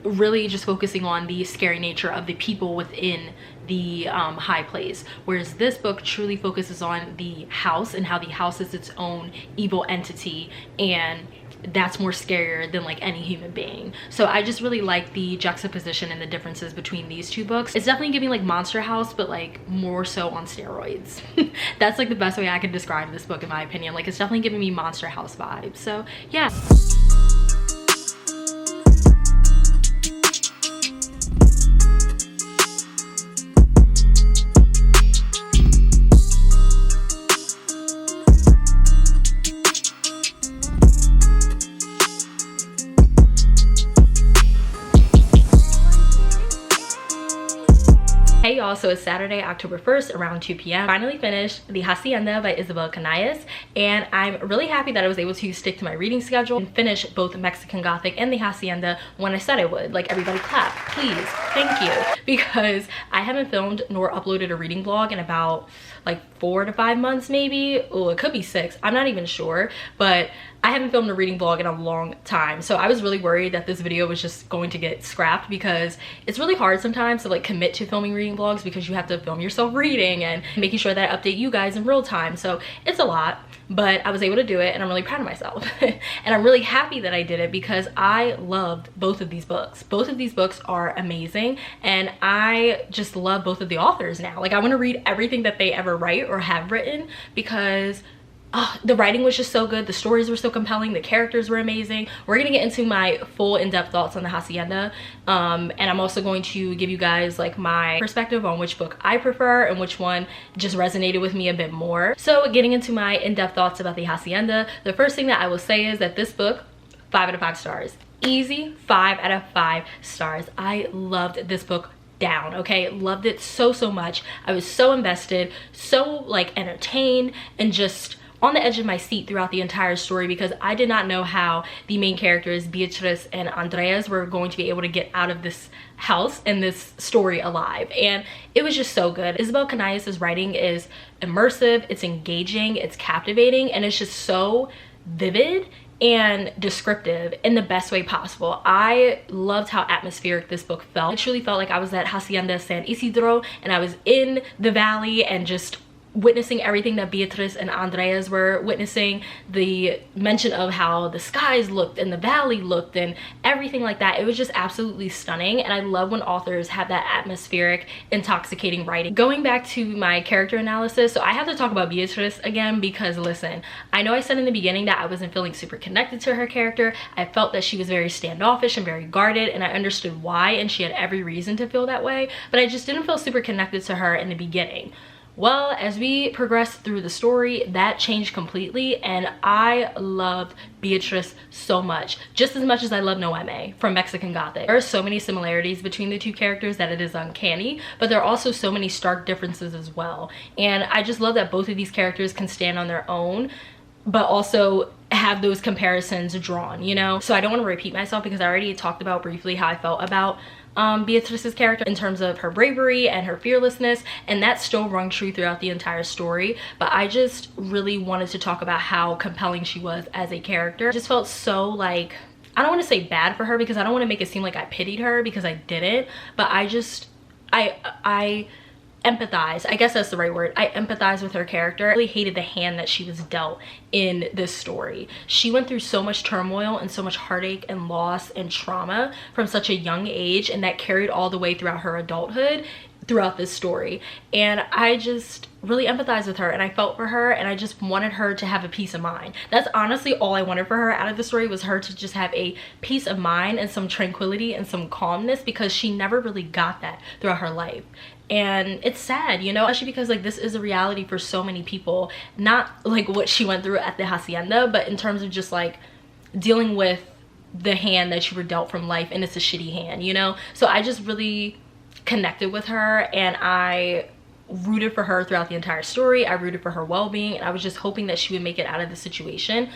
really just focusing on the scary nature of the people within the high place, whereas this book truly focuses on the house and how the house is its own evil entity, and that's more scarier than like any human being. So I just really like the juxtaposition and the differences between these two books. It's definitely giving like Monster House, but like more so on steroids. That's like the best way I could describe this book in my opinion. Like, it's definitely giving me Monster House vibes. So yeah. Hey y'all, so it's Saturday, October 1st around 2 p.m. Finally finished The Hacienda by Isabel Canales, and I'm really happy that I was able to stick to my reading schedule and finish both Mexican Gothic and The Hacienda when I said I would. Like, everybody clap, please, thank you. Because I haven't filmed nor uploaded a reading vlog in about like 4 to 5 months maybe. Oh, it could be 6, I'm not even sure, but I haven't filmed a reading vlog in a long time. So I was really worried that this video was just going to get scrapped, because it's really hard sometimes to like commit to filming reading vlogs because you have to film yourself reading and making sure that I update you guys in real time. So it's a lot, but I was able to do it, and I'm really proud of myself. And I'm really happy that I did it because I loved both of these books. Both of these books are amazing, and I just love both of the authors now. Like, I want to read everything that they ever write or have written, because the writing was just so good, the stories were so compelling, the characters were amazing. We're gonna get into my full in-depth thoughts on the Hacienda, and I'm also going to give you guys like my perspective on which book I prefer and which one just resonated with me a bit more. So getting into my in-depth thoughts about the Hacienda, the first thing that I will say is that this book, 5 out of 5 stars. Easy 5 out of 5 stars. I loved this book down, okay? Loved it so much. I was so invested, so like entertained, and just on the edge of my seat throughout the entire story, because I did not know how the main characters Beatrice and Andreas were going to be able to get out of this house and this story alive. And it was just so good. Isabel Canales' writing is immersive, it's engaging, it's captivating, and it's just so vivid and descriptive in the best way possible. I loved how atmospheric this book felt. I truly felt like I was at Hacienda San Isidro, and I was in the valley and just witnessing everything that Beatrice and Andreas were witnessing. The mention of how the skies looked and the valley looked and everything like that, it was just absolutely stunning. And I love when authors have that atmospheric, intoxicating writing. Going back to my character analysis, so I have to talk about Beatrice again, because listen, I know I said in the beginning that I wasn't feeling super connected to her character. I felt that she was very standoffish and very guarded, and I understood why, and she had every reason to feel that way, but I just didn't feel super connected to her in the beginning. Well, as we progressed through the story, that changed completely, and I loved Beatrice so much. Just as much as I love Noeme from Mexican Gothic. There are so many similarities between the two characters that it is uncanny, but there are also so many stark differences as well. And I just love that both of these characters can stand on their own, but also have those comparisons drawn, you know? So I don't want to repeat myself, because I already talked about briefly how I felt about Beatrice's character in terms of her bravery and her fearlessness, and that still rung true throughout the entire story. But I just really wanted to talk about how compelling she was as a character. I just felt so like, I don't want to say bad for her, because I don't want to make it seem like I pitied her, because I didn't, but I empathize, I guess that's the right word. I empathize with her character. I really hated the hand that she was dealt in this story. She went through so much turmoil and so much heartache and loss and trauma from such a young age, and that carried all the way throughout her adulthood throughout this story. And I just really empathized with her, and I felt for her, and I just wanted her to have a peace of mind. That's honestly all I wanted for her out of the story, was her to just have a peace of mind and some tranquility and some calmness, because she never really got that throughout her life. And it's sad, you know, especially because like this is a reality for so many people, not like what she went through at the hacienda, but in terms of just like dealing with the hand that you were dealt from life, and it's a shitty hand, you know. So I just really connected with her, and I rooted for her throughout the entire story. I rooted for her well-being, and I was just hoping that she would make it out of the situation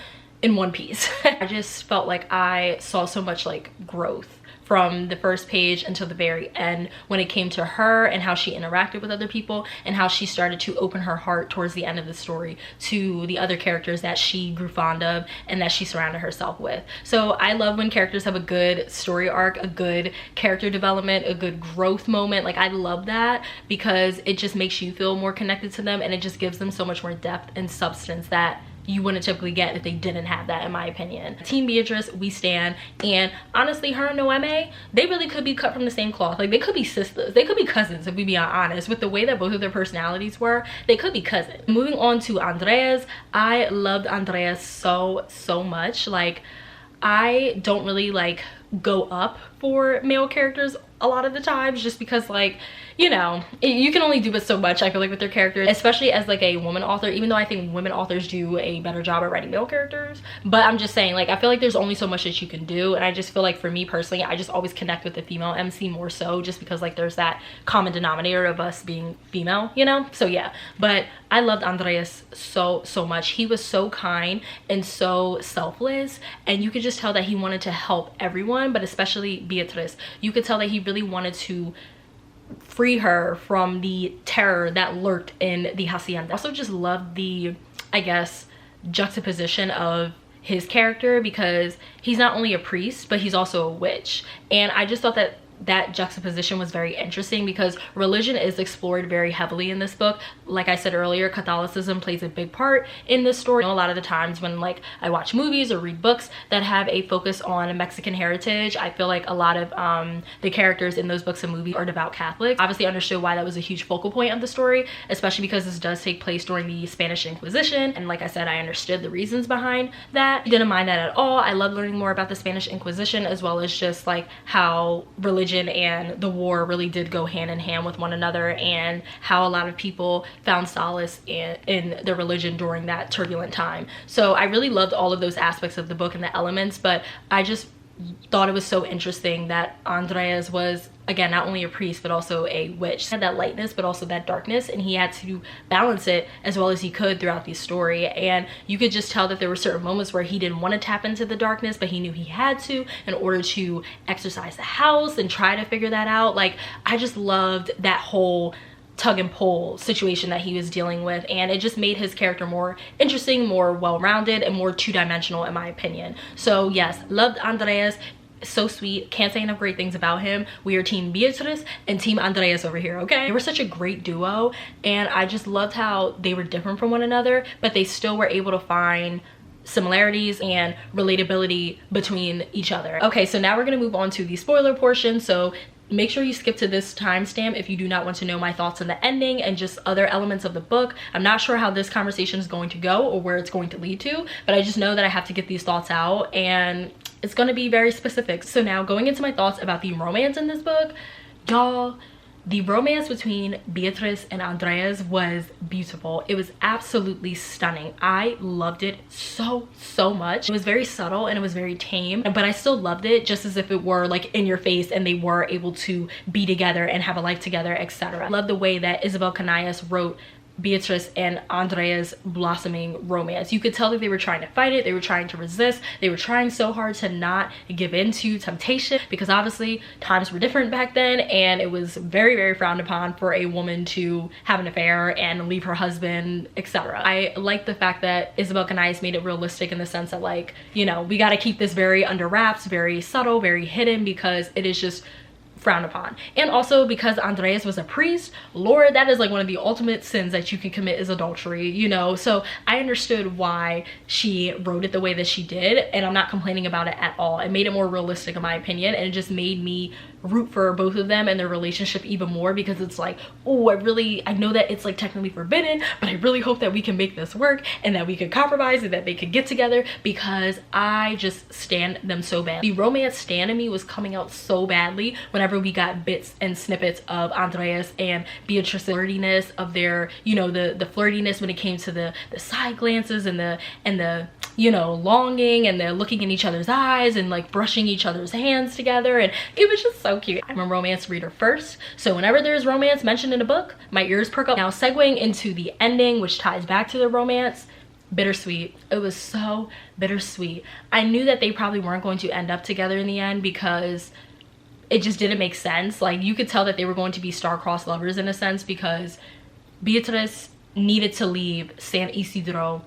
in one piece. I just felt like I saw so much like growth from the first page until the very end when it came to her and how she interacted with other people, and how she started to open her heart towards the end of the story to the other characters that she grew fond of and that she surrounded herself with. So I love when characters have a good story arc, a good character development, a good growth moment. Like I love that, because it just makes you feel more connected to them, and it just gives them so much more depth and substance that you wouldn't typically get if they didn't have that, in my opinion. Team Beatrice, we stand. And honestly, her and Noeme, they really could be cut from the same cloth. Like they could be sisters, they could be cousins, if we be honest. With the way that both of their personalities were, they could be cousins. Moving on to Andreas, I loved Andreas so much. Like I don't really like go up for male characters a lot of the times, just because like, you know, you can only do but so much, I feel like, with their characters, especially as like a woman author, even though I think women authors do a better job at writing male characters. But I'm just saying, like, I feel like there's only so much that you can do, and I just feel like for me personally, I just always connect with the female MC more so, just because like there's that common denominator of us being female, you know. So yeah, but I loved Andreas so much. He was so kind and so selfless, and you could just tell that he wanted to help everyone, but especially Beatrice. You could tell that he really wanted to free her from the terror that lurked in the hacienda. I also just loved the, I guess, juxtaposition of his character, because he's not only a priest, but he's also a witch. And I just thought that that juxtaposition was very interesting, because religion is explored very heavily in this book. Like I said earlier, Catholicism plays a big part in this story. You know, a lot of the times when like I watch movies or read books that have a focus on Mexican heritage, I feel like a lot of the characters in those books and movies are devout Catholics. Obviously understood why that was a huge focal point of the story, especially because this does take place during the Spanish Inquisition, and like I said, I understood the reasons behind that. I didn't mind that at all. I love learning more about the Spanish Inquisition, as well as just like how religion and the war really did go hand in hand with one another, and how a lot of people found solace in their religion during that turbulent time. So I really loved all of those aspects of the book and the elements, but I just thought it was so interesting that Andreas was, again, not only a priest but also a witch. He had that lightness but also that darkness, and he had to balance it as well as he could throughout the story. And you could just tell that there were certain moments where he didn't want to tap into the darkness, but he knew he had to in order to exorcise the house and try to figure that out. Like, I just loved that whole tug and pull situation that he was dealing with, and it just made his character more interesting, more well-rounded, and more two-dimensional, in my opinion. So yes, loved Andreas. So sweet. Can't say enough great things about him. We are team Beatrice and team Andreas over here, okay? They were such a great duo, and I just loved how they were different from one another, but they still were able to find similarities and relatability between each other. Okay, so now we're gonna move on to the spoiler portion. So make sure you skip to this timestamp if you do not want to know my thoughts on the ending and just other elements of the book. I'm not sure how this conversation is going to go or where it's going to lead to, but I just know that I have to get these thoughts out, and it's going to be very specific. So now going into my thoughts about the romance in this book, y'all, the romance between Beatrice and Andreas was beautiful. It was absolutely stunning. I loved it so much. It was very subtle and it was very tame, but I still loved it just as if it were like in your face and they were able to be together and have a life together, etc. I love the way that Isabel Canillas wrote Beatrice and Andrea's blossoming romance. You could tell that they were trying to fight it, they were trying to resist, they were trying so hard to not give in to temptation, because obviously times were different back then, and it was very frowned upon for a woman to have an affair and leave her husband, etc. I like the fact that Isabel Canillas made it realistic in the sense that, like, you know, we got to keep this very under wraps, very subtle, very hidden, because it is just frowned upon. And also because Andreas was a priest, Lord, that is like one of the ultimate sins that you can commit is adultery, you know. So I understood why she wrote it the way that she did, and I'm not complaining about it at all. It made it more realistic in my opinion, and it just made me root for both of them and their relationship even more, because it's like, oh, I know that it's like technically forbidden, but I really hope that we can make this work and that we can compromise and that they could get together, because I just stan them so bad. The romance stan in me was coming out so badly whenever we got bits and snippets of Andreas and Beatrice's flirtiness, of their, you know, the flirtiness when it came to the side glances and the you know, longing, and they're looking in each other's eyes and like brushing each other's hands together, and it was just so cute. I'm a romance reader first, so whenever there's romance mentioned in a book, my ears perk up. Now segueing into the ending, which ties back to the romance, bittersweet. It was so bittersweet. I knew that they probably weren't going to end up together in the end, because it just didn't make sense. Like, you could tell that they were going to be star-crossed lovers in a sense, because Beatrice needed to leave San Isidro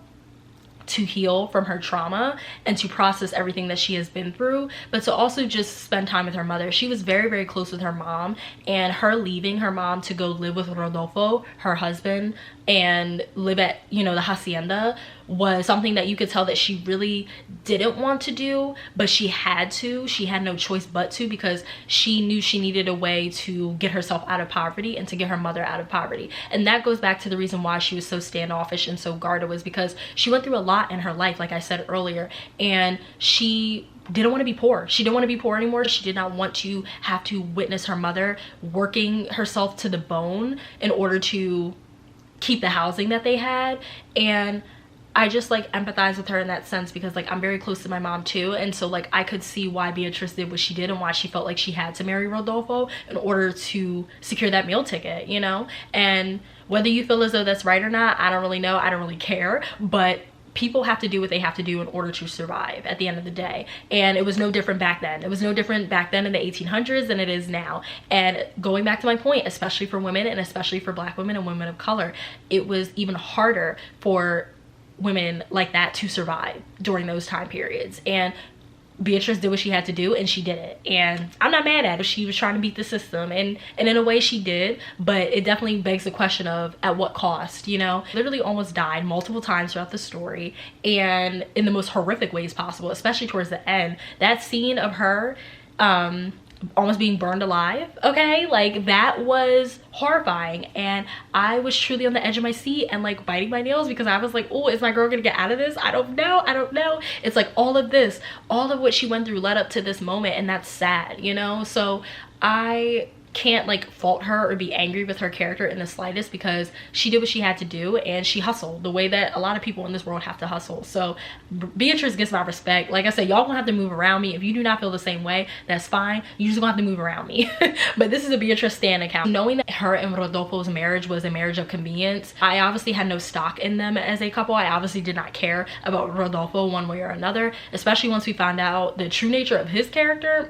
to heal from her trauma and to process everything that she has been through, but to also just spend time with her mother. She was very, very close with her mom, and her leaving her mom to go live with Rodolfo, her husband, and live at, you know, the hacienda was something that you could tell that she really didn't want to do, but she had to. She had no choice but to, because she knew she needed a way to get herself out of poverty and to get her mother out of poverty. And that goes back to the reason why she was so standoffish and so guarded, was because she went through a lot in her life, like I said earlier, and she didn't want to be poor. She didn't want to be poor anymore. She did not want to have to witness her mother working herself to the bone in order to keep the housing that they had. And I just like empathize with her in that sense, because like I'm very close to my mom too, and so like I could see why Beatrice did what she did and why she felt like she had to marry Rodolfo in order to secure that meal ticket, you know. And whether you feel as though that's right or not, I don't really know. I don't really care, but people have to do what they have to do in order to survive at the end of the day. And it was no different back then. It was no different back then in the 1800s than it is now. And going back to my point, especially for women, and especially for Black women and women of color, it was even harder for women like that to survive during those time periods. And Beatrice did what she had to do, and she did it, and I'm not mad at her. She was trying to beat the system, and in a way she did, but it definitely begs the question of at what cost, you know. Literally almost died multiple times throughout the story, and in the most horrific ways possible, especially towards the end. That scene of her almost being burned alive, okay, like that was horrifying, and I was truly on the edge of my seat and like biting my nails, because I was like, oh, is my girl gonna get out of this? I don't know. It's like all of what she went through led up to this moment, and that's sad, you know. So I can't like fault her or be angry with her character in the slightest, because she did what she had to do, and she hustled the way that a lot of people in this world have to hustle. So Beatrice gets my respect. Like I said, y'all gonna have to move around me. If you do not feel the same way, that's fine. You just gonna have to move around me. But this is a Beatrice stan account. Knowing that her and Rodolfo's marriage was a marriage of convenience, I obviously had no stock in them as a couple. I obviously did not care about Rodolfo one way or another, especially once we found out the true nature of his character.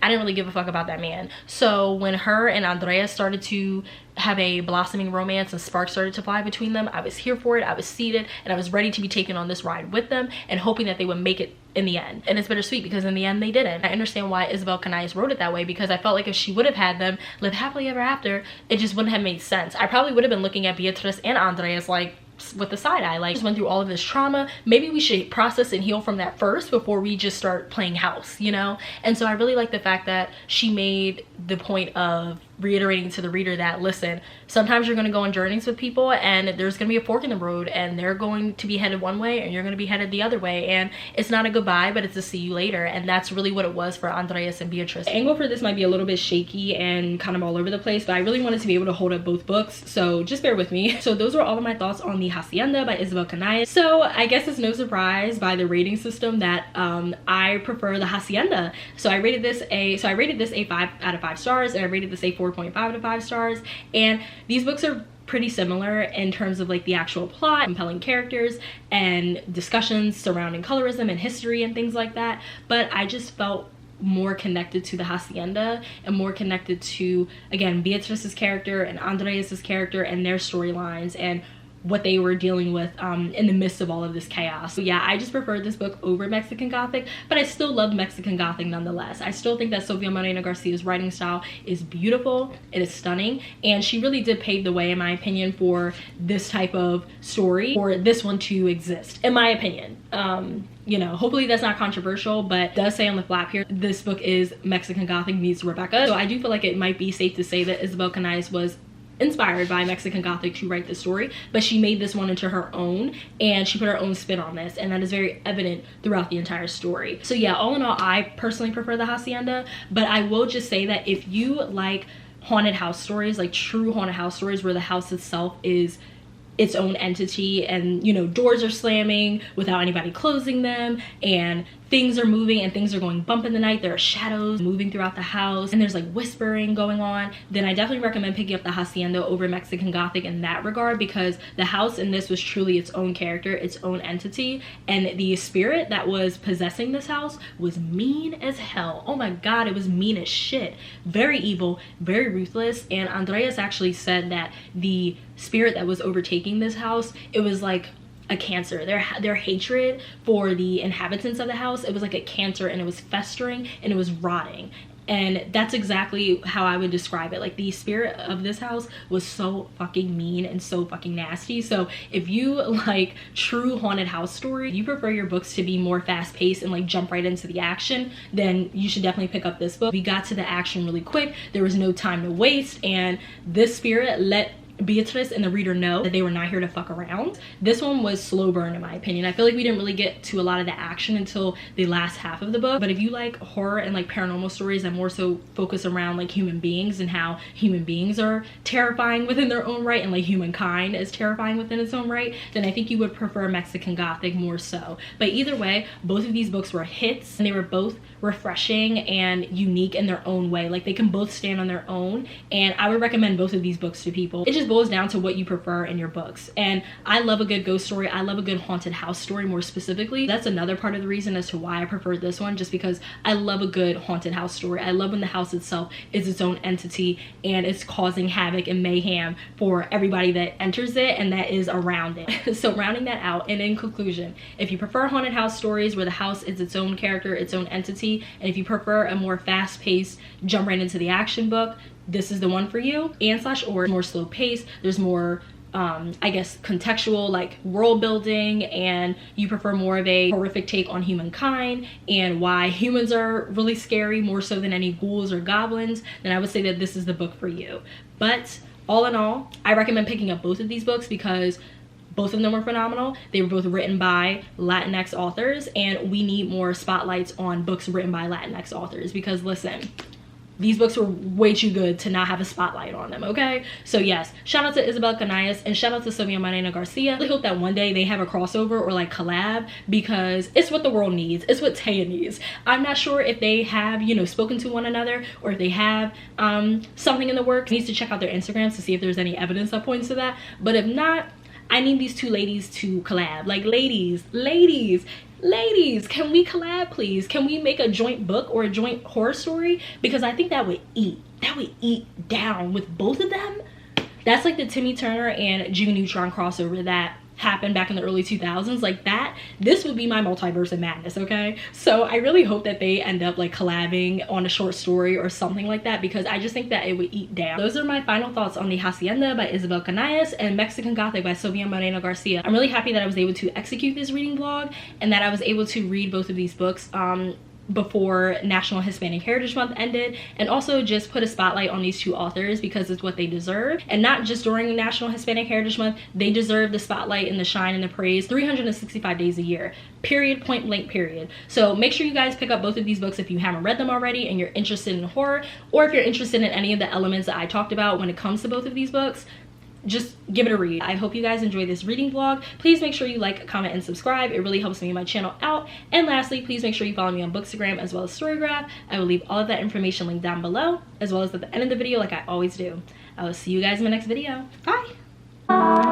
I didn't really give a fuck about that man. So when her and Andreas started to have a blossoming romance and sparks started to fly between them, I was here for it. I was seated, and I was ready to be taken on this ride with them, and hoping that they would make it in the end. And it's bittersweet, because in the end they didn't. I understand why Isabel Canais wrote it that way, because I felt like if she would have had them live happily ever after, it just wouldn't have made sense. I probably would have been looking at Beatrice and Andreas like with the side eye, like, just went through all of this trauma. Maybe we should process and heal from that first before we just start playing house, you know. And so I really like the fact that she made the point of reiterating to the reader that, listen, sometimes you're going to go on journeys with people, and there's going to be a fork in the road, and they're going to be headed one way and you're going to be headed the other way, and it's not a goodbye, but it's a see you later. And that's really what it was for Andreas and Beatrice. The angle for this might be a little bit shaky and kind of all over the place, but I really wanted to be able to hold up both books, so just bear with me. So those were all of my thoughts on The Hacienda by Isabel Canais. So I guess it's no surprise by the rating system that I prefer The Hacienda. So I rated this a 5 out of 5 stars, and I rated this a 4.5 out of 5 stars. And these books are pretty similar in terms of like the actual plot, compelling characters, and discussions surrounding colorism and history and things like that, but I just felt more connected to The Hacienda and more connected to, again, Beatrice's character and Andreas's character and their storylines, and what they were dealing with in the midst of all of this chaos. So yeah, I just preferred this book over Mexican Gothic, but I still love Mexican Gothic nonetheless. I still think that Sofia Moreno Garcia's writing style is beautiful, it is stunning, and she really did pave the way, in my opinion, for this type of story, for this one to exist, in my opinion. You know, hopefully that's not controversial, but it does say on the flap here, this book is Mexican Gothic meets Rebecca. So I do feel like it might be safe to say that Isabel Canais was inspired by Mexican Gothic to write this story, but she made this one into her own, and she put her own spin on this, and that is very evident throughout the entire story. So yeah, all in all, I personally prefer the Hacienda, but I will just say that if you like haunted house stories, like true haunted house stories where the house itself is its own entity, and you know, doors are slamming without anybody closing them, and things are moving and things are going bump in the night, there are shadows moving throughout the house, and there's like whispering going on, then I definitely recommend picking up the Hacienda over Mexican Gothic in that regard, because the house in this was truly its own character, its own entity, and the spirit that was possessing this house was mean as hell. Oh my god, it was mean as shit. Very evil, very ruthless, and Andreas actually said that the spirit that was overtaking this house, it was like a cancer. Their hatred for the inhabitants of the house, it was like a cancer, and it was festering and it was rotting. And that's exactly how I would describe it. Like, the spirit of this house was so fucking mean and so fucking nasty. So if you like true haunted house story, you prefer your books to be more fast-paced and like jump right into the action, then you should definitely pick up this book. We got to the action really quick, there was no time to waste, and this spirit let Beatrice and the reader know that they were not here to fuck around. This one was slow burn, in my opinion. I feel like we didn't really get to a lot of the action until the last half of the book. But if you like horror and like paranormal stories that more so focus around like human beings and how human beings are terrifying within their own right, and like humankind is terrifying within its own right, then I think you would prefer Mexican Gothic more so. But either way, both of these books were hits, and they were both refreshing and unique in their own way. Like, they can both stand on their own, and I would recommend both of these books to people. It just boils down to what you prefer in your books. And I love a good ghost story, I love a good haunted house story more specifically. That's another part of the reason as to why I prefer this one, just because I love a good haunted house story. I love when the house itself is its own entity and it's causing havoc and mayhem for everybody that enters it and that is around it. So rounding that out, and in conclusion, if you prefer haunted house stories where the house is its own character, its own entity, and if you prefer a more fast-paced jump right into the action book, this is the one for you. And/or more slow paced, there's more I guess contextual like world building, and you prefer more of a horrific take on humankind and why humans are really scary more so than any ghouls or goblins, then I would say that this is the book for you. But all in all, I recommend picking up both of these books because both of them were phenomenal. They were both written by Latinx authors, and we need more spotlights on books written by Latinx authors, because listen, these books were way too good to not have a spotlight on them, okay? So yes, shout out to Isabel Canais and shout out to Sofia Moreno Garcia. I really hope that one day they have a crossover or like collab, because it's what the world needs. It's what Taya needs. I'm not sure if they have, you know, spoken to one another, or if they have something in the works. I need to check out their Instagrams to see if there's any evidence that points to that. But if not, I need these two ladies to collab. Like, ladies, can we collab, please? Can we make a joint book or a joint horror story? Because I think that would eat down with both of them. That's like the Timmy Turner and Jimmy Neutron crossover that happened back in the early 2000s. Like that, this would be my multiverse of madness, okay? So I really hope that they end up like collabing on a short story or something like that, because I just think that it would eat down. Those are my final thoughts on The Hacienda by Isabel Canais and Mexican Gothic by Sofia Moreno Garcia. I'm really happy that I was able to execute this reading vlog and that I was able to read both of these books before National Hispanic Heritage Month ended, and also just put a spotlight on these two authors because it's what they deserve. And not just during National Hispanic Heritage Month, they deserve the spotlight and the shine and the praise 365 days a year, period, point blank, period. So make sure you guys pick up both of these books if you haven't read them already and you're interested in horror, or if you're interested in any of the elements that I talked about when it comes to both of these books. Just give it a read. I hope you guys enjoyed this reading vlog. Please make sure you like, comment, and subscribe. It really helps me and my channel out. And lastly, please make sure you follow me on Bookstagram as well as Storygraph. I will leave all of that information linked down below, as well as at the end of the video like I always do. I will see you guys in my next video. Bye!